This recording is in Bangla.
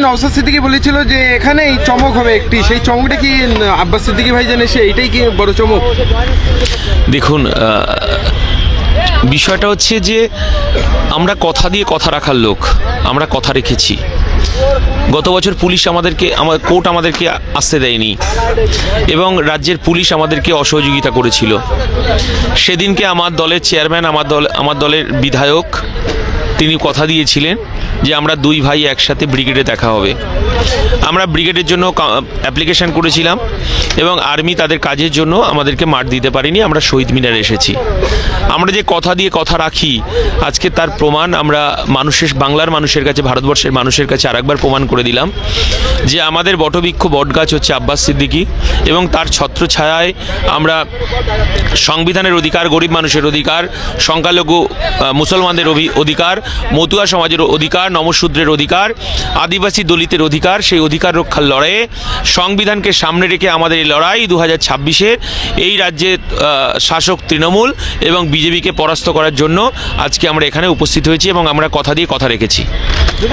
নওশাদ সিদ্দিকী বলেছিল যে এখানেই চমক হবে একটি, সেই চমকটা কি আব্বাস সিদ্দিকী ভাইজান এসে এইটাই কি বড় চমক? দেখুন, বিষয়টা হচ্ছে যে আমরা কথা দিয়ে কথা রাখার লোক, আমরা কথা রেখেছি। গত বছর পুলিশ কোর্ট আমাদেরকে আসতে দেয়নি এবং রাজ্যের পুলিশ আমাদেরকে অসহযোগিতা করেছিল। সেদিনকে আমার দলের চেয়ারম্যান, আমার দলের বিধায়ক, তিনি কথা দিয়েছিলেন যে আমরা দুই ভাই একসাথে ব্রিগেডে দেখা হবে। আমরা ব্রিগেডের জন্য অ্যাপ্লিকেশান করেছিলাম এবং আর্মি তাদের কাজের জন্য আমাদেরকে মাঠ দিতে পারেনি। আমরা শহীদ মিনারে এসেছি। আমরা যে কথা দিয়ে কথা রাখি, আজকে তার প্রমাণ আমরা বাংলার মানুষের কাছে, ভারতবর্ষের মানুষের কাছে আরেকবার প্রমাণ করে দিলাম যে আমাদের বটবৃক্ষ বটগাছ হচ্ছে আব্বাস সিদ্দিকী এবং তার ছত্রছায়ায় আমরা সংবিধানের অধিকার, গরিব মানুষের অধিকার, সংখ্যালঘু মুসলমানদের অধিকার, মতুয়া সমাজের অধিকার, নমশূদ্রের অধিকার, আদিবাসী দলিতের অধিকার, সেই অধিকার রক্ষার লড়াইয়ে সংবিধানকে সামনে রেখে আমাদের এই লড়াই 2026-এর এই রাজ্যের শাসক তৃণমূল এবং বিজেপিকে পরাস্ত করার জন্য আজকে আমরা এখানে উপস্থিত হয়েছি এবং আমরা কথা দিয়ে কথা রেখেছি।